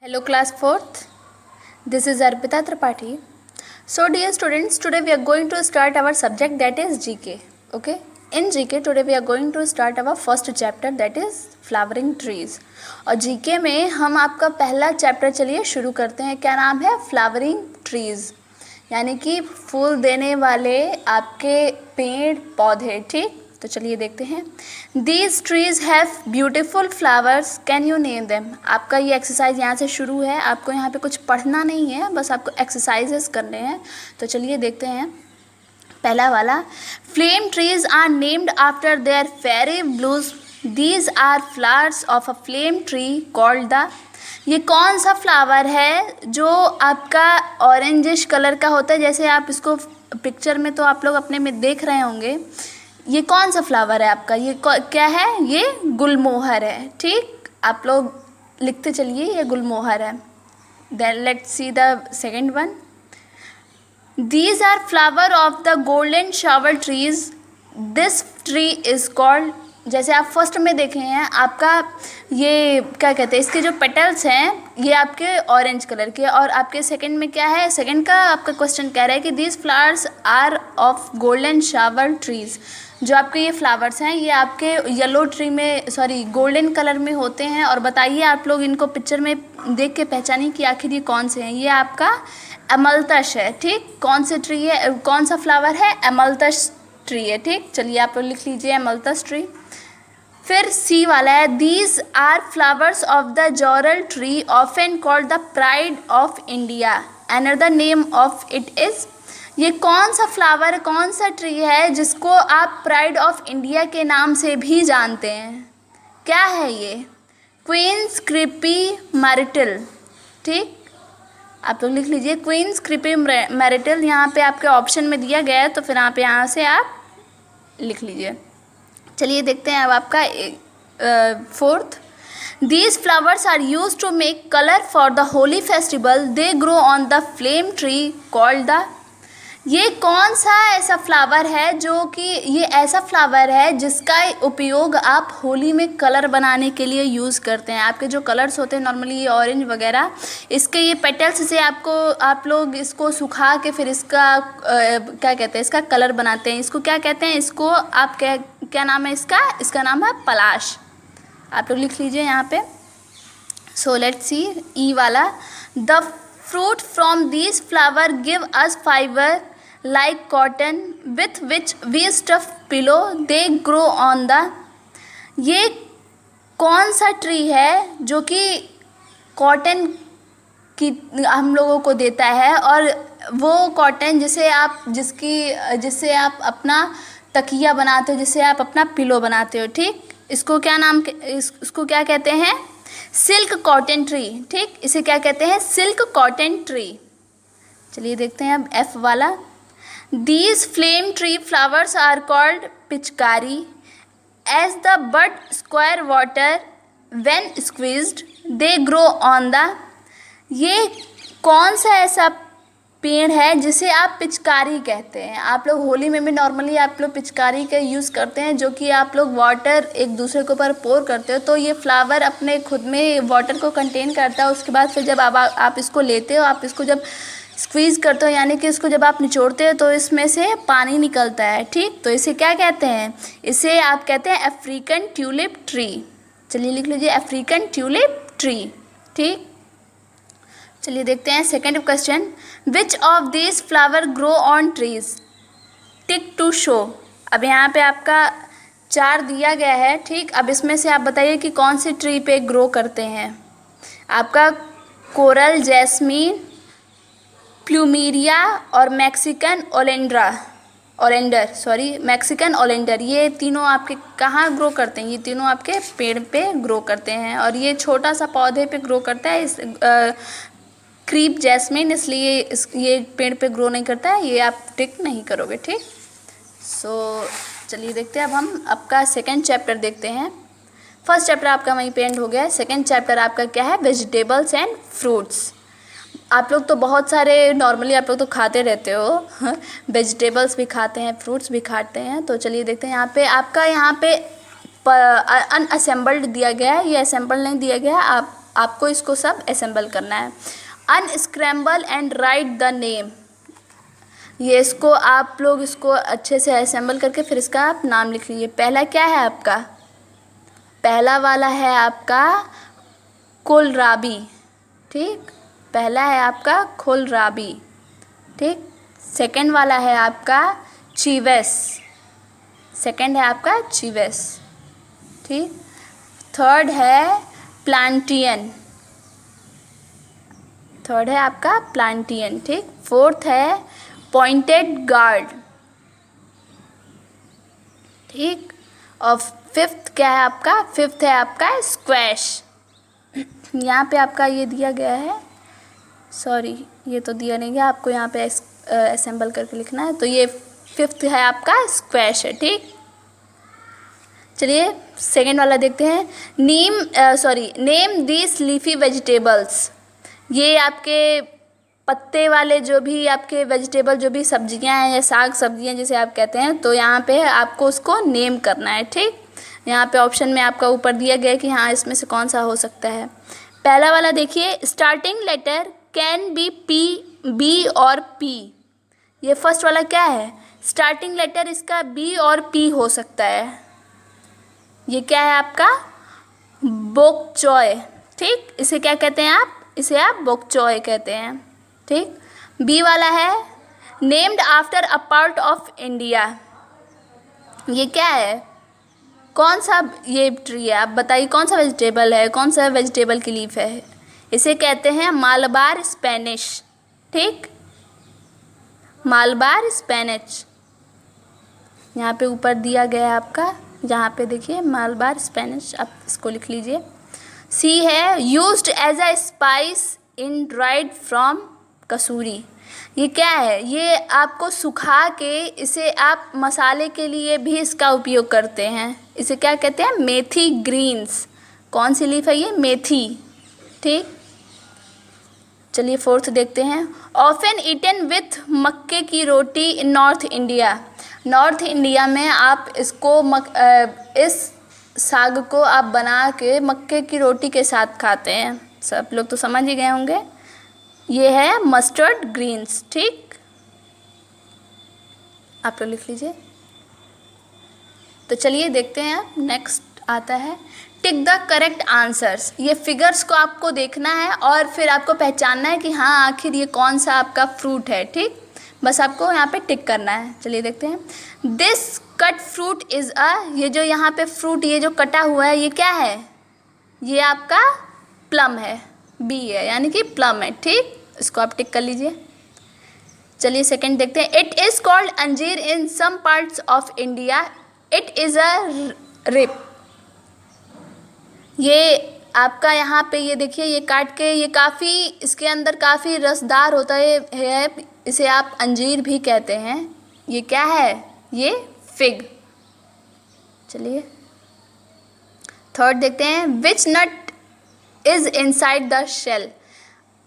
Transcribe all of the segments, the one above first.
Hello class 4th, this is Arpita Tripathi. So dear students, today we are going to start our subject that is GK. Okay, in GK today we are going to start our first chapter that is flowering trees. और GK में हम आपका पहला chapter चलिए शुरू करते हैं. क्या नाम है? फ्लावरिंग ट्रीज, यानी कि फूल देने वाले आपके पेड़ पौधे. ठीक, तो चलिए देखते हैं. These trees have beautiful flowers, can you name them. आपका ये एक्सरसाइज यहाँ से शुरू है. आपको यहाँ पे कुछ पढ़ना नहीं है, बस आपको एक्सरसाइजेस करने हैं. तो चलिए देखते हैं. पहला वाला, flame trees are named after their fiery blues. These are flowers of a flame tree called the. ये कौन सा फ्लावर है जो आपका ऑरेंजिश कलर का होता है, जैसे आप इसको पिक्चर में तो आप लोग अपने में देख रहे होंगे. ये कौन सा फ्लावर है आपका? ये क्या है? ये गुलमोहर है. ठीक, आप लोग लिखते चलिए, ये गुलमोहर है. Then let's see the second one. These are flower of the golden shower trees. This tree is called. जैसे आप फर्स्ट में देखे हैं, आपका ये क्या कहते हैं, इसके जो पेटल्स हैं ये आपके ऑरेंज कलर के. और आपके सेकंड में क्या है? सेकंड का आपका क्वेश्चन कह रहा है कि these flowers are of golden shower trees. जो आपके ये फ्लावर्स हैं ये आपके येलो ट्री में, सॉरी गोल्डन कलर में होते हैं. और बताइए आप लोग इनको पिक्चर में देख के पहचानिए कि आखिर ये कौन से हैं. ये आपका एमलतश है. ठीक, कौन से ट्री है, कौन सा फ्लावर है? एमलतश ट्री है. ठीक, चलिए आप लोग लिख लीजिए एमलतश ट्री. फिर सी वाला है, these are flowers of the jarul tree often called the pride of India. Another name of it is. ये कौन सा फ्लावर, कौन सा ट्री है जिसको आप प्राइड ऑफ इंडिया के नाम से भी जानते हैं? क्या है ये? Queen's crape myrtle. ठीक, आप लोग लिख लीजिए क्वींस क्रीपी मैरिटल. यहाँ पे आपके ऑप्शन में दिया गया है, तो फिर आप यहाँ से आप लिख लीजिए. चलिए देखते हैं अब आपका fourth. These flowers are used to make color for the holy festival. They grow on the flame tree called the. ये कौन सा ऐसा फ्लावर है जो कि ये ऐसा फ्लावर है जिसका उपयोग आप होली में कलर बनाने के लिए यूज़ करते हैं. आपके जो कलर्स होते हैं नॉर्मली ये ऑरेंज वगैरह, इसके ये पेटल्स से आप लोग इसको सुखा के फिर इसका क्या कहते हैं, इसका कलर बनाते हैं. इसको क्या कहते हैं? इसको आप क्या नाम है इसका नाम है पलाश. आप लोग लिख लीजिए यहाँ पे. सो लेट्स सी ई वाला. The fruit from these flower give us fibre like cotton with which we stuff pillow. They grow on the. ये कौन सा ट्री है जो कि कॉटन की हम लोगों को देता है, और वो कॉटन जिसे जिससे आप अपना तकिया बनाते हो, जिससे आप अपना पिलो बनाते हो. ठीक, इसको इसको क्या कहते हैं? Silk cotton tree. ठीक, इसे क्या कहते हैं? Silk cotton tree. चलिए देखते हैं अब एफ वाला. These flame tree flowers are called पिचकारी. As the bud square water when squeezed, they grow on the. ये कौन सा ऐसा पेड़ है जिसे आप पिचकारी कहते हैं? आप लोग होली में भी नॉर्मली आप लोग पिचकारी का यूज़ करते हैं, जो कि आप लोग वाटर एक दूसरे के ऊपर पोर करते हो. तो ये फ्लावर अपने खुद में वाटर को कंटेन करता है. उसके बाद फिर जब आप इसको लेते हो, आप इसको जब स्क्वीज़ करते हो, यानी कि इसको जब आप निचोड़ते हो तो इसमें से पानी निकलता है. ठीक, तो इसे क्या कहते हैं? इसे आप कहते हैं अफ्रीकन ट्यूलिप ट्री. चलिए लिख लीजिए अफ्रीकन ट्यूलिप ट्री. ठीक, चलिए देखते हैं second question. Which of this flower grow on trees? Tick two show. अब यहाँ पे आपका 4 दिया गया है. ठीक, अब इसमें से आप बताइए कि कौन सी ट्री पे ग्रो करते हैं. आपका कोरल, जैस्मीन, प्लूमेरिया और मैक्सिकन मैक्सिकन ओलेंडर. ये तीनों आपके कहाँ ग्रो करते हैं? ये तीनों आपके पेड़ पे ग्रो करते हैं. और ये छोटा सा पौधे पे ग्रो करता है, इस क्रीप जैस्मिन, इसलिए ये पेड़ पे ग्रो नहीं करता है. ये आप टिक नहीं करोगे. ठीक, सो चलिए देखते हैं अब हम आपका सेकेंड चैप्टर देखते हैं. फर्स्ट चैप्टर आपका वहीं पे एंड हो गया है. सेकेंड चैप्टर आपका क्या है? Vegetables and fruits. आप लोग तो बहुत सारे नॉर्मली आप लोग तो खाते रहते हो, वेजिटेबल्स भी खाते हैं, फ्रूट्स भी खाते हैं. तो चलिए देखते हैं. यहाँ पे अनअसेंबल्ड दिया गया है, ये असेंबल नहीं दिया गया. आप आपको इसको सब असेंबल करना है। Unscramble and right the name, ये इसको आप लोग इसको अच्छे से असेंबल करके फिर इसका आप नाम लिख लीजिए। पहला क्या है आपका, पहला वाला है आपका कोलराबी, ठीक, पहला है आपका कोलराबी, ठीक। सेकंड वाला है आपका चीवेस, सेकंड है आपका चीवेस, ठीक। थर्ड है प्लांटियन, थर्ड है आपका प्लांटियन, ठीक। फोर्थ है पॉइंटेड गार्ड, ठीक। और फिफ्थ क्या है आपका, फिफ्थ है आपका स्क्वैश। यहाँ पे आपका ये दिया गया है, सॉरी ये तो दिया नहीं गया, आपको यहाँ पे असेंबल करके लिखना है। तो ये फिफ्थ है आपका स्क्वैश है, ठीक। चलिए सेकेंड वाला देखते हैं। नेम दीज लीफी वेजिटेबल्स, ये आपके पत्ते वाले जो भी आपके वेजिटेबल जो भी सब्जियां हैं या साग सब्जियां जिसे आप कहते हैं, तो यहाँ पे आपको उसको नेम करना है, ठीक। यहाँ पे ऑप्शन में आपका ऊपर दिया गया है कि हाँ इसमें से कौन सा हो सकता है। पहला वाला देखिए, starting letter can be P, B और पी। ये फर्स्ट वाला क्या है, स्टार्टिंग लेटर इसका बी और पी हो सकता है। ये क्या है आपका बोक चॉय, ठीक। इसे क्या कहते हैं आप, इसे आप बोक चॉय कहते हैं, ठीक। बी वाला है named after a part of India, ये क्या है, कौन सा ये ट्री है, आप बताइए कौन सा वेजिटेबल है, कौन सा वेजिटेबल की लीफ है। इसे कहते हैं मालबार स्पेनिश, ठीक, मालबार स्पेनिश। यहाँ पे ऊपर दिया गया है आपका, यहाँ पे देखिए मालबार स्पेनिश, आप इसको लिख लीजिए। सी है used as a spice in dried from kasuri, ये क्या है, ये आपको सुखा के इसे आप मसाले के लिए भी इसका उपयोग करते हैं। इसे क्या कहते हैं, मेथी ग्रीन्स। कौन सी लीफ है ये, मेथी, ठीक। चलिए फोर्थ देखते हैं। ऑफन ईटन विथ मक्के की रोटी इन नॉर्थ इंडिया, नॉर्थ इंडिया में आप इसको इस साग को आप बना के मक्के की रोटी के साथ खाते हैं, सब लोग तो समझ ही गए होंगे। ये है मस्टर्ड ग्रीन्स, ठीक, आप लोग लिख लीजिए। तो चलिए देखते हैं, नेक्स्ट आता है टिक द करेक्ट आंसर्स। ये फिगर्स को आपको देखना है और फिर आपको पहचानना है कि हाँ आखिर ये कौन सा आपका फ्रूट है, ठीक। बस आपको यहाँ पे टिक करना है। चलिए देखते हैं। This cut fruit is a, ये जो यहाँ पे फ्रूट ये जो कटा हुआ है ये क्या है, ये आपका प्लम है, बी है, यानी कि प्लम है, ठीक। इसको आप टिक कर लीजिए। चलिए सेकंड देखते हैं। It is called anjeer in some parts of India, it is a rip. ये आपका यहाँ पे ये देखिए, ये काट के ये काफ़ी इसके अंदर काफ़ी रसदार होता है, इसे आप अंजीर भी कहते हैं। ये क्या है, ये फिग। चलिए थर्ड देखते हैं। विच नट इज़ इनसाइड द शेल,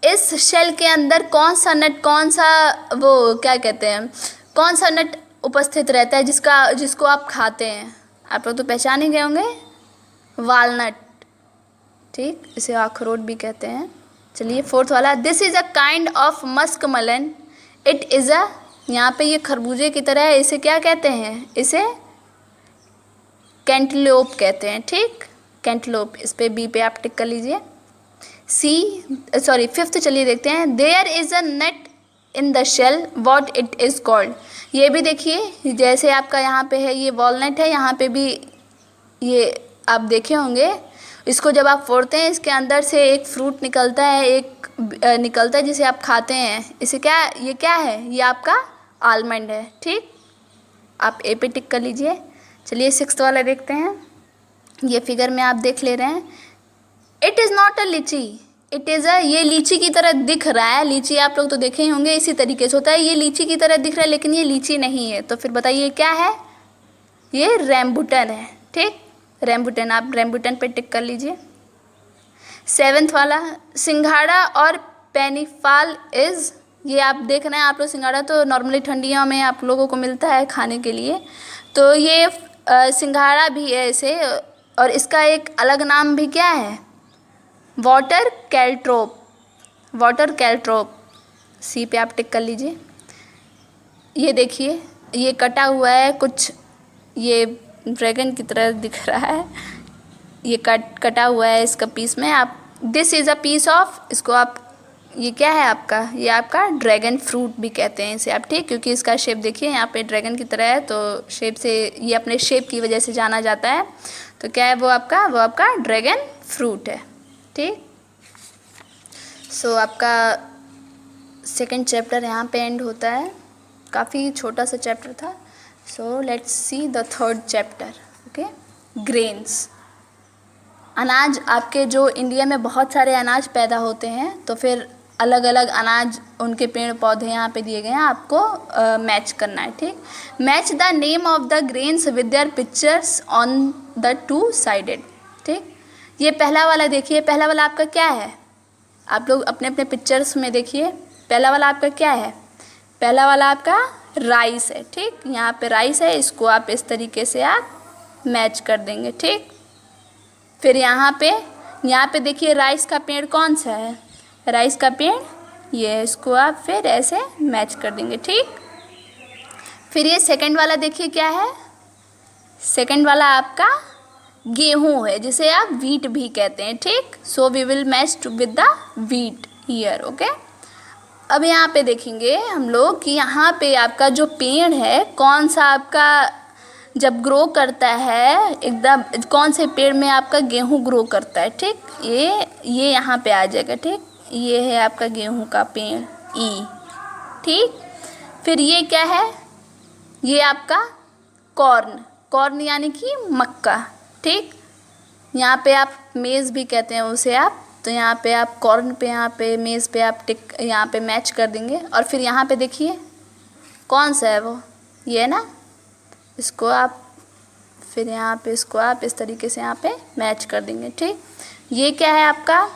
इस शेल के अंदर कौन सा नट, कौन सा वो क्या कहते हैं, कौन सा नट उपस्थित रहता है जिसको आप खाते हैं। आप लोग तो पहचान ही गए होंगे, वालनट, ठीक, इसे अखरोट भी कहते हैं। चलिए फोर्थ वाला। This is a kind of Musk Malan, it is अ, यहाँ पे ये खरबूजे की तरह है, इसे क्या कहते हैं, इसे कैंटलोप कहते हैं, ठीक, कैंटलोप। इस पे बी पे आप टिक कर लीजिए। फिफ्थ चलिए देखते हैं। There is a nut in the shell, what it is called. ये भी देखिए, जैसे आपका यहाँ पे है ये वॉलनट है, यहाँ पे भी ये आप देखे होंगे, इसको जब आप फोड़ते हैं इसके अंदर से एक फ्रूट निकलता है, निकलता है जिसे आप खाते हैं। इसे क्या, ये क्या है, ये आपका आलमंड है, ठीक, आप ए पे टिक कर लीजिए। चलिए सिक्स्थ वाला देखते हैं। ये फिगर में आप देख ले रहे हैं। इट इज़ नॉट अ लीची, इट इज़ अ, ये लीची की तरह दिख रहा है, लीची आप लोग तो देखे ही होंगे, इसी तरीके से होता है, ये लीची की तरह दिख रहा है लेकिन ये लीची नहीं है। तो फिर बताइए क्या है, ये रैम्बुटन है, ठीक, रैम्बुटन। आप रैम्बुटन पे टिक कर लीजिए। सेवेंथ वाला। सिंघाड़ा और पेनीफाल इज़, ये आप देख रहे हैं, आप लोग सिंघाड़ा तो नॉर्मली ठंडियों में आप लोगों को मिलता है खाने के लिए, तो ये सिंघाड़ा भी है इसे, और इसका एक अलग नाम भी क्या है, वाटर कैल्ट्रोप, वाटर कैल्ट्रोप, सी पे आप टिक कर लीजिए। ये देखिए ये कटा हुआ है कुछ, ये ड्रैगन की तरह दिख रहा है, ये कटा हुआ है इसका पीस में। आप this is a piece of, इसको आप, ये क्या है आपका, ये आपका ड्रैगन फ्रूट भी कहते हैं इसे आप, ठीक, क्योंकि इसका शेप देखिए यहाँ पे ड्रैगन की तरह है, तो शेप से ये अपने शेप की वजह से जाना जाता है। तो क्या है वो आपका ड्रैगन फ्रूट है, ठीक। सो आपका सेकंड चैप्टर यहाँ पे एंड होता है, काफ़ी छोटा सा चैप्टर था। So let's see the third chapter, okay. Grains, अनाज, आपके जो इंडिया में बहुत सारे अनाज पैदा होते हैं, तो फिर अलग अलग अनाज, उनके पेड़ पौधे यहाँ पे दिए गए हैं, आपको मैच करना है, ठीक। Match the name of the grains with their pictures on the two sided, ठीक। ये पहला वाला देखिए, पहला वाला आपका क्या है, आप लोग अपने अपने पिक्चर्स में देखिए, पहला वाला आपका क्या है, पहला वाला आपका राइस है, ठीक। यहाँ पे राइस है, इसको आप इस तरीके से आप मैच कर देंगे, ठीक। फिर यहाँ पे देखिए राइस का पेड़ कौन सा है, राइस का पेड़ ये है, इसको आप फिर ऐसे मैच कर देंगे, ठीक। फिर ये सेकंड वाला देखिए क्या है, सेकंड वाला आपका गेहूँ है, जिसे आप व्हीट भी कहते हैं, ठीक। So we will match with the wheat here, okay. अब यहाँ पे देखेंगे हम लोग कि यहाँ पे आपका जो पेड़ है कौन सा आपका जब ग्रो करता है, एकदम कौन से पेड़ में आपका गेहूँ ग्रो करता है, ठीक। ये यहाँ पे आ जाएगा, ठीक। ये है आपका गेहूँ का पेड़ ई, ठीक। फिर ये क्या है, ये आपका कॉर्न, कॉर्न यानी कि मक्का, ठीक। यहाँ पे आप मेज़ भी कहते हैं उसे आप, तो यहाँ पे आप कॉर्न पे, यहाँ पे मेज़ पे आप टिक, यहाँ पे मैच कर देंगे। और फिर यहाँ पे देखिए कौन सा है वो, ये है ना, इसको आप फिर यहाँ पे इसको आप इस तरीके से यहाँ पे मैच कर देंगे, ठीक। ये क्या है आपका,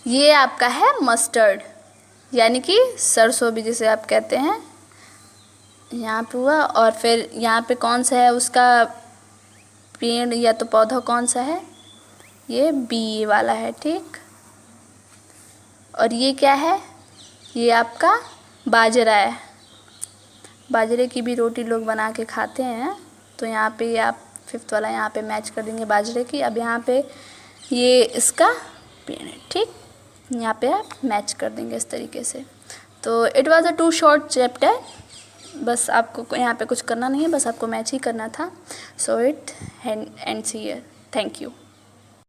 ये आपका है मस्टर्ड, यानी कि सरसों भी जिसे आप कहते हैं, यहाँ पे हुआ। और फिर यहाँ पे कौन सा है उसका पेड़ या तो पौधा कौन सा है, ये बी वाला है, ठीक। और ये क्या है, ये आपका बाजरा है, बाजरे की भी रोटी लोग बना के खाते हैं, तो यहाँ पे आप फिफ्थ वाला यहाँ पे मैच कर देंगे बाजरे की। अब यहाँ पे ये इसका पेड़ है, ठीक, यहाँ पे आप मैच कर देंगे इस तरीके से। तो it was a 2 short chapter, बस आपको यहाँ पे कुछ करना नहीं है, बस आपको मैच ही करना था। So it ends here, thank you.